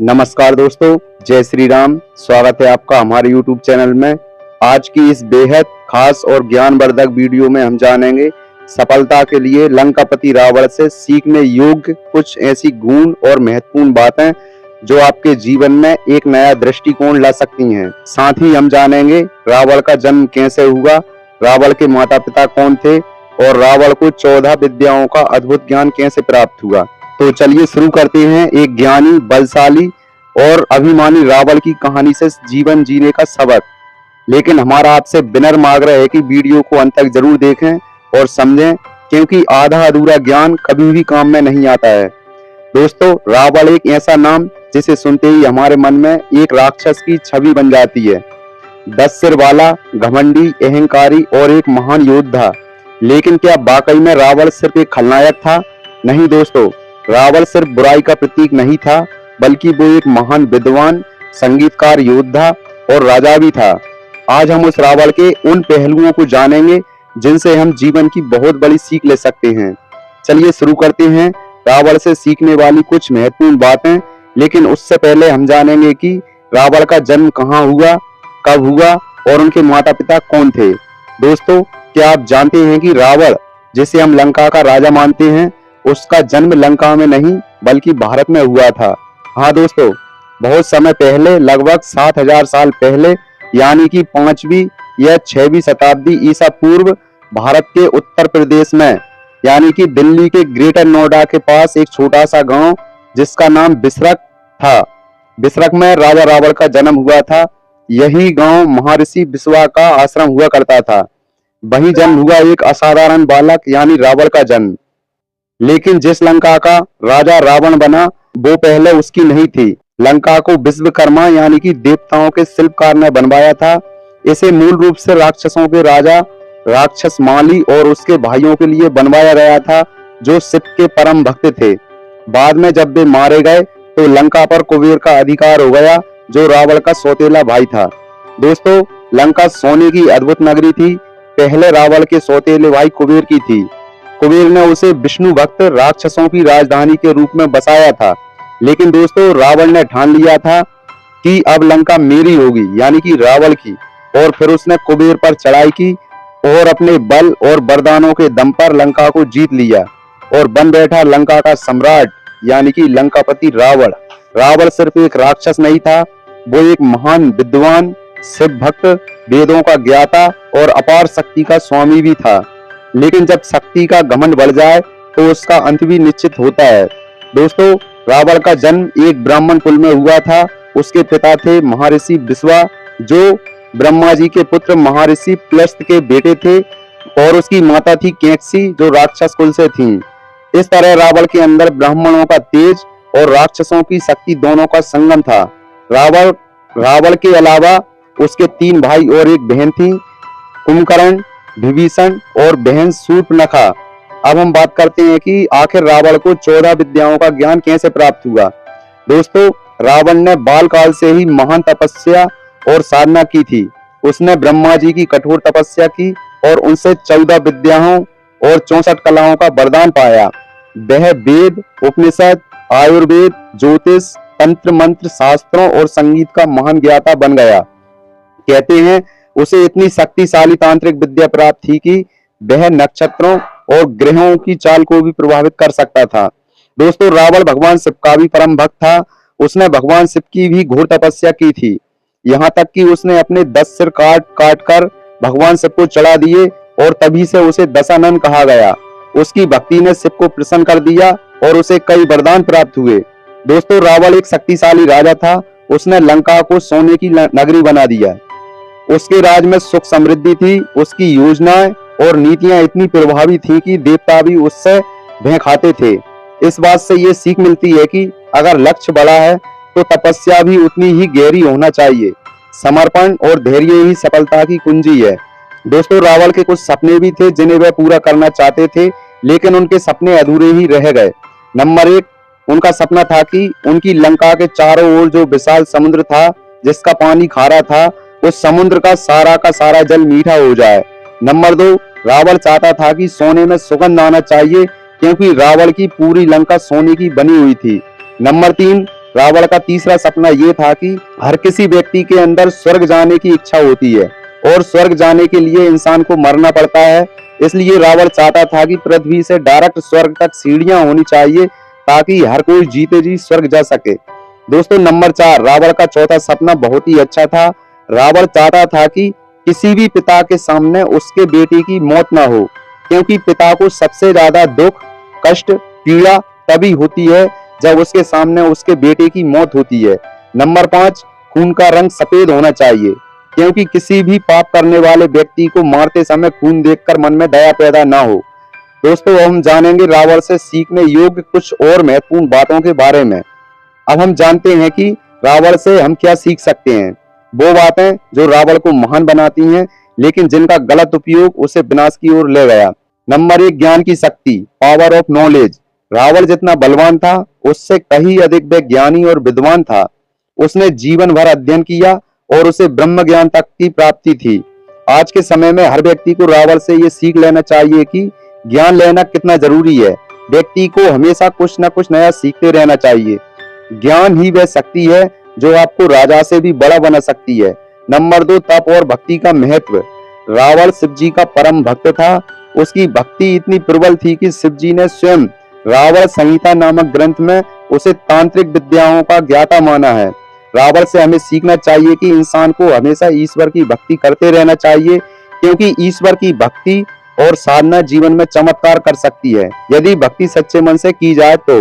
नमस्कार दोस्तों, जय श्री राम। स्वागत है आपका हमारे YouTube चैनल में। आज की इस बेहद खास और ज्ञानवर्धक वीडियो में हम जानेंगे सफलता के लिए लंकापति रावण से सीखने योग्य कुछ ऐसी गुण और महत्वपूर्ण बातें जो आपके जीवन में एक नया दृष्टिकोण ला सकती हैं। साथ ही हम जानेंगे रावण का जन्म कैसे हुआ, रावण के माता पिता कौन थे और रावण को 14 विद्याओं का अद्भुत ज्ञान कैसे प्राप्त हुआ। तो चलिए शुरू करते हैं एक ज्ञानी, बलशाली और अभिमानी रावण की कहानी से जीवन जीने का सबक। लेकिन हमारा आपसे विनम्र आग्रह है कि वीडियो को अंत तक जरूर देखें और समझें, क्योंकि आधा अधूरा ज्ञान कभी भी काम में नहीं आता है। दोस्तों, रावण एक ऐसा नाम जिसे सुनते ही हमारे मन में एक राक्षस की छवि बन जाती है। 10 सिर वाला, घमंडी, अहंकारी और एक महान योद्धा। लेकिन क्या वाकई में रावण सिर्फ एक खलनायक था? नहीं दोस्तों, रावण सिर्फ बुराई का प्रतीक नहीं था, बल्कि वो एक महान विद्वान, संगीतकार, योद्धा और राजा भी था। आज हम उस रावण के उन पहलुओं को जानेंगे जिनसे हम जीवन की बहुत बड़ी सीख ले सकते हैं। चलिए शुरू करते हैं रावण से सीखने वाली कुछ महत्वपूर्ण बातें। लेकिन उससे पहले हम जानेंगे कि रावण का जन्म कहाँ हुआ, कब हुआ और उनके माता पिता कौन थे। दोस्तों, क्या आप जानते हैं कि रावण, जिसे हम लंका का राजा मानते हैं, उसका जन्म लंका में नहीं बल्कि भारत में हुआ था। हाँ दोस्तों, बहुत समय पहले, लगभग 7000 साल पहले, यानी कि 5वीं या 6वीं शताब्दी ईसा पूर्व, भारत के उत्तर प्रदेश में यानी कि दिल्ली के ग्रेटर नोएडा के पास एक छोटा सा गांव जिसका नाम बिसरक था। बिसरक में राजा रावण का जन्म हुआ था। यही गांव महर्षि विश्वा का आश्रम हुआ करता था। वहीं जन्म हुआ एक असाधारण बालक यानी रावण का जन्म। लेकिन जिस लंका का राजा रावण बना वो पहले उसकी नहीं थी। लंका को विश्वकर्मा यानी कि देवताओं के शिल्पकार ने बनवाया था। इसे मूल रूप से राक्षसों के राजा राक्षस माली और उसके भाइयों के लिए बनवाया गया था, जो शिव के परम भक्त थे। बाद में जब वे मारे गए तो लंका पर कुबेर का अधिकार हो गया, जो रावण का सौतेला भाई था। दोस्तों, लंका सोने की अद्भुत नगरी थी। पहले रावण के सौतेले भाई कुबेर की थी। कुबेर ने उसे विष्णु भक्त राक्षसों की राजधानी के रूप में बसाया था। लेकिन दोस्तों, रावण ने ठान लिया था कि अब लंका मेरी होगी, यानी कि रावण की। और फिर उसने कुबेर पर चढ़ाई की और अपने बल और वरदानों के दम पर लंका को जीत लिया और बन बैठा लंका का सम्राट, यानी कि लंकापति रावण। रावण सिर्फ एक राक्षस नहीं था, वो एक महान विद्वान, शिव भक्त, वेदों का ज्ञाता और अपार शक्ति का स्वामी भी था। लेकिन जब शक्ति का घमंड बढ़ जाए तो उसका अंत भी निश्चित होता है। दोस्तों, रावण का जन्म एक ब्राह्मण कुल में हुआ था। उसके पिता थे महर्षि विश्वा, जो ब्रह्मा जी के पुत्र महर्षि पुलस्त्य के बेटे थे, और उसकी माता थी कैकसी, जो राक्षस कुल से थीं। इस तरह रावण के अंदर ब्राह्मणों का तेज और राक्षसों की शक्ति दोनों का संगम था। रावण के अलावा उसके 3 भाई और एक बहन थी, कुंभकर्ण, विभीषण और बहन शूर्पणखा। अब हम बात करते हैं कि आखिर रावण को 14 विद्याओं का ज्ञान कैसे प्राप्त हुआ। दोस्तों, रावण ने बालकाल से ही महान तपस्या और साधना की थी। उसने ब्रह्मा जी की कठोर तपस्या की और उनसे 14 विद्याओं और 64 कलाओं का वरदान पाया। वह वेद, उपनिषद, आयुर्वेद, ज्योतिष, तंत्र मंत्र, शास्त्रों और संगीत का महान ज्ञाता बन गया। कहते हैं उसे इतनी शक्तिशाली तांत्रिक विद्या प्राप्त थी कि वह नक्षत्रों और ग्रहों की चाल को भी प्रभावित कर सकता था। दोस्तों, रावण भगवान शिव का भी परम भक्त था। उसने भगवान शिव की भी घोर तपस्या की थी। यहाँ तक कि उसने अपने 10 सिर काट कर भगवान शिव को चढ़ा दिए और तभी से उसे दशानन कहा गया। उसकी भक्ति ने शिव को प्रसन्न कर दिया और उसे कई वरदान प्राप्त हुए। दोस्तों, रावण एक शक्तिशाली राजा था। उसने लंका को सोने की नगरी बना दिया। उसके राज में सुख समृद्धि थी। उसकी योजनाएं और नीतियां इतनी प्रभावी थी कि देवता भी उससे भय खाते थे। इस बात से ये सीख मिलती है कि अगर लक्ष्य बड़ा है तो तपस्या भी उतनी ही गहरी होना चाहिए। समर्पण और धैर्य ही सफलता की कुंजी है। दोस्तों, रावण के कुछ सपने भी थे जिन्हें वह पूरा करना चाहते थे, लेकिन उनके सपने अधूरे ही रह गए। नंबर 1, उनका सपना था कि उनकी लंका के चारों ओर जो विशाल समुद्र था, जिसका पानी खारा था, उस समुद्र का सारा जल मीठा हो जाए। नंबर 2, रावण चाहता था कि सोने में सुगंध आना चाहिए, क्योंकि रावण की पूरी लंका सोने की बनी हुई थी। नंबर 3, रावण का तीसरा सपना ये था कि हर किसी व्यक्ति के अंदर स्वर्ग जाने की इच्छा होती है और स्वर्ग जाने के लिए इंसान को मरना पड़ता है। इसलिए रावण चाहता था कि पृथ्वी से डायरेक्ट स्वर्ग तक सीढ़ियां होनी चाहिए ताकि हर कोई जीते जी स्वर्ग जा सके। दोस्तों नंबर 4, रावण का चौथा सपना बहुत ही अच्छा था। रावण चाहता था कि किसी भी पिता के सामने उसके बेटे की मौत ना हो, क्योंकि पिता को सबसे ज्यादा दुख, कष्ट, पीड़ा तभी होती है जब उसके सामने उसके बेटे की मौत होती है। नंबर 5, खून का रंग सफेद होना चाहिए, क्योंकि किसी भी पाप करने वाले व्यक्ति को मारते समय खून देखकर मन में दया पैदा ना हो। दोस्तों हम जानेंगे रावण से सीखने योग्य कुछ और महत्वपूर्ण बातों के बारे में। अब हम जानते हैं कि रावण से हम क्या सीख सकते हैं। वो बातें जो रावण को महान बनाती हैं, लेकिन जिनका गलत उपयोग उसे विनाश की ओर ले गया। नंबर 1, ज्ञान की शक्ति, पावर ऑफ नॉलेज। रावण जितना बलवान था उससे कहीं अधिक वह ज्ञानी और विद्वान था। उसने जीवन भर अध्ययन किया और उसे ब्रह्म ज्ञान तक की प्राप्ति थी। आज के समय में हर व्यक्ति को रावण से ये सीख लेना चाहिए कि ज्ञान लेना कितना जरूरी है। व्यक्ति को हमेशा कुछ न कुछ नया सीखते रहना चाहिए। ज्ञान ही वह शक्ति है जो आपको राजा से भी बड़ा बना सकती है। नंबर 2, तप और भक्ति का महत्व। रावण शिव जी का परम भक्त था। उसकी भक्ति इतनी प्रबल थी कि शिव जी ने स्वयं रावण संहिता नामक ग्रंथ में उसे तांत्रिक विद्याओं का ज्ञाता माना है। रावण से हमें सीखना चाहिए कि इंसान को हमेशा ईश्वर की भक्ति करते रहना चाहिए, क्योंकि ईश्वर की भक्ति और साधना जीवन में चमत्कार कर सकती है यदि भक्ति सच्चे मन से की जाए तो।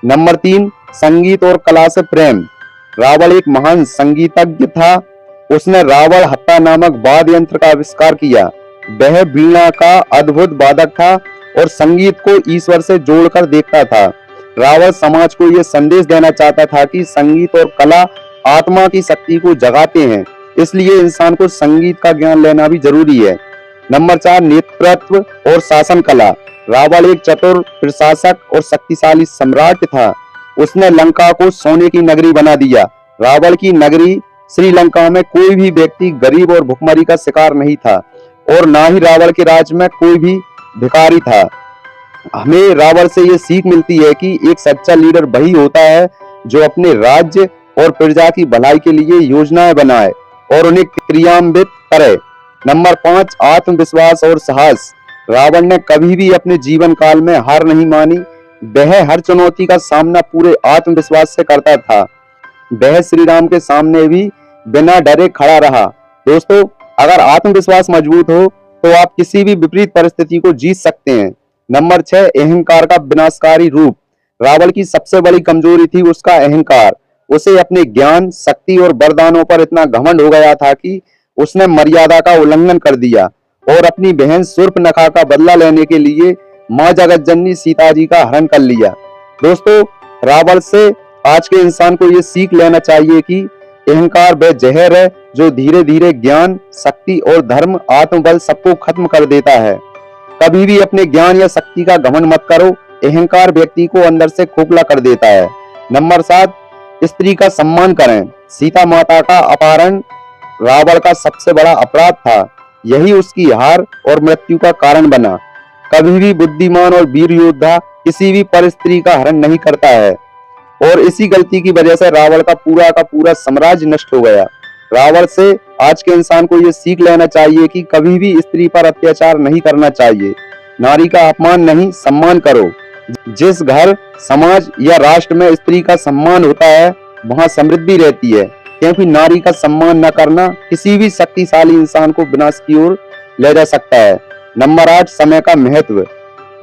नंबर 3, संगीत और कला से प्रेम। रावण एक महान संगीतज्ञ था। उसने रावण हत्ता नामक वाद्य यंत्र का आविष्कार किया। वह वीणा का अद्भुत वादक था और संगीत को ईश्वर से जोड़कर देखता था। रावण समाज को यह संदेश देना चाहता था कि संगीत और कला आत्मा की शक्ति को जगाते हैं, इसलिए इंसान को संगीत का ज्ञान लेना भी जरूरी है। नंबर 4, नेतृत्व और शासन कला। रावण एक चतुर प्रशासक और शक्तिशाली सम्राट था। उसने लंका को सोने की नगरी बना दिया। रावण की नगरी श्रीलंका में कोई भी व्यक्ति गरीब और भुखमरी का शिकार नहीं था और ना ही रावण के राज में कोई भी भिखारी था। हमें रावण से ये सीख मिलती है कि एक सच्चा लीडर वही होता है जो अपने राज्य और प्रजा की भलाई के लिए योजनाएं बनाए और उन्हें क्रियान्वित करे। नंबर 5, आत्मविश्वास और साहस। रावण ने कभी भी अपने जीवन काल में हार नहीं मानी। वह हर चुनौती का सामना पूरे आत्मविश्वास से करता था। वह श्री राम के सामने भी बिना डरे खड़ा रहा। दोस्तों अगर आत्मविश्वास मजबूत हो तो आप किसी भी विपरीत परिस्थिति को जीत सकते हैं। नंबर 6, अहंकार का विनाशकारी रूप। रावण की सबसे बड़ी कमजोरी थी उसका अहंकार। उसे अपने ज्ञान, शक्ति और वरदानों पर इतना घमंड हो गया था कि उसने मर्यादा का उल्लंघन कर दिया और अपनी बहन शूर्पणखा का बदला लेने के लिए मां जगतजननी सीता जी का हरण कर लिया। दोस्तों रावण से आज के इंसान को ये सीख लेना चाहिए कि अहंकार वह जहर है जो धीरे धीरे ज्ञान, शक्ति और धर्म, आत्मबल सबको खत्म कर देता है। कभी भी अपने ज्ञान या शक्ति का घमंड मत करो। अहंकार व्यक्ति को अंदर से खोखला कर देता है। नंबर 7, स्त्री का सम्मान करें। सीता माता का अपहरण रावण का सबसे बड़ा अपराध था। यही उसकी हार और मृत्यु का कारण बना। कभी भी बुद्धिमान और वीर योद्धा किसी भी पर स्त्री का हरण नहीं करता है और इसी गलती की वजह से रावण का पूरा साम्राज्य नष्ट हो गया। रावण से आज के इंसान को ये सीख लेना चाहिए कि कभी भी स्त्री पर अत्याचार नहीं करना चाहिए। नारी का अपमान नहीं, सम्मान करो। जिस घर, समाज या राष्ट्र में स्त्री का सम्मान होता है वहां समृद्धि रहती है, क्योंकि नारी का सम्मान न करना किसी भी शक्तिशाली इंसान को विनाश की ओर ले जा सकता है। नंबर 8, समय का महत्व।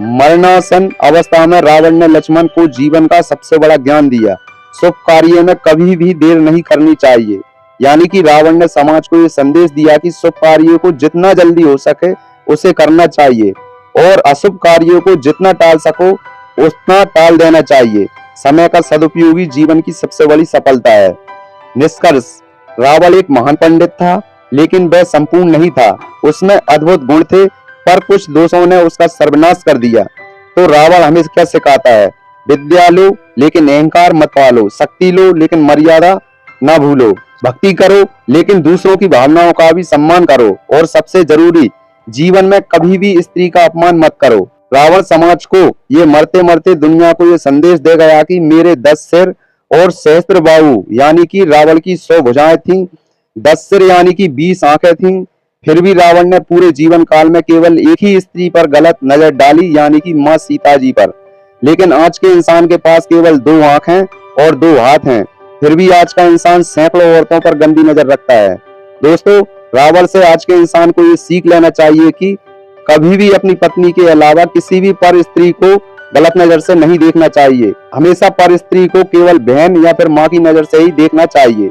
मरणासन अवस्था में रावण ने लक्ष्मण को जीवन का सबसे बड़ा ज्ञान दिया। शुभ कार्य में कभी भी देर नहीं करनी चाहिए। यानी कि रावण ने समाज को ये संदेश दिया कि शुभ कार्यों को जितना जल्दी हो सके उसे करना चाहिए और अशुभ कार्यों को जितना टाल सको उतना टाल देना चाहिए। समय का सदुपयोग ही जीवन की सबसे बड़ी सफलता है। निष्कर्ष, रावण एक महान पंडित था, लेकिन वह संपूर्ण नहीं था। उसमें अद्भुत गुण थे, पर कुछ दोषों ने उसका सर्वनाश कर दिया। तो रावण हमें क्या सिखाता है? विद्या लो लेकिन अहंकार मत पालो, शक्ति लो लेकिन मर्यादा ना भूलो, भक्ति करो लेकिन दूसरों की भावनाओं का भी सम्मान करो, और सबसे जरूरी, जीवन में कभी भी स्त्री का अपमान मत करो। रावण समाज को ये मरते मरते दुनिया को ये संदेश दे गया कि मेरे 10 सिर और सहस्त्र बाहु यानी कि रावण की 100 भुजाएं थीं, 10 सिर यानी कि 20 आंखें थीं। फिर भी रावण ने पूरे जीवन काल में केवल एक ही स्त्री पर गलत नजर डाली यानी कि माँ सीता जी पर। लेकिन आज के इंसान के पास केवल 2 आंख हैं और 2 हाथ हैं, फिर भी आज का इंसान सैकड़ों औरतों पर गंदी नजर रखता है। दोस्तों, रावण से आज के इंसान को ये सीख लेना चाहिए कि कभी भी अपनी पत्नी के अलावा किसी भी पर स्त्री को गलत नजर से नहीं देखना चाहिए। हमेशा पर स्त्री को केवल बहन या फिर माँ की नजर से ही देखना चाहिए।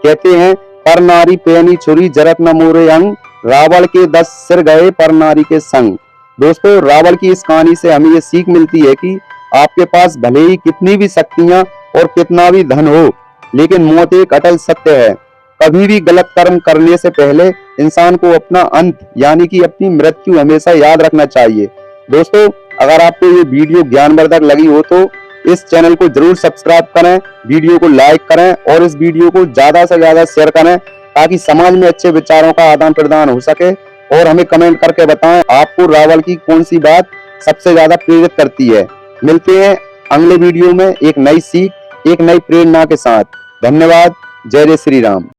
कहते हैं, पर नारी पैनी छुरी जरत न मोरे अंग, रावण के 10 सिर गए पर नारी के संग। दोस्तों, रावण की इस कहानी से हमें ये सीख मिलती है कि आपके पास भले ही कितनी भी शक्तियां और कितना भी धन हो, लेकिन मौत एक अटल सत्य है। कभी भी गलत कर्म करने से पहले इंसान को अपना अंत यानी कि अपनी मृत्यु हमेशा याद रखना चाहिए। दोस्तों, अगर आपको ये वीडियो ज्ञानवर्धक लगी हो तो इस चैनल को जरूर सब्सक्राइब करें, वीडियो को लाइक करें और इस वीडियो को ज्यादा से ज्यादा शेयर करें ताकि समाज में अच्छे विचारों का आदान प्रदान हो सके। और हमें कमेंट करके बताएं आपको रावण की कौन सी बात सबसे ज्यादा प्रेरित करती है। मिलते हैं अगले वीडियो में एक नई सीख, एक नई प्रेरणा के साथ। धन्यवाद। जय जय श्री राम।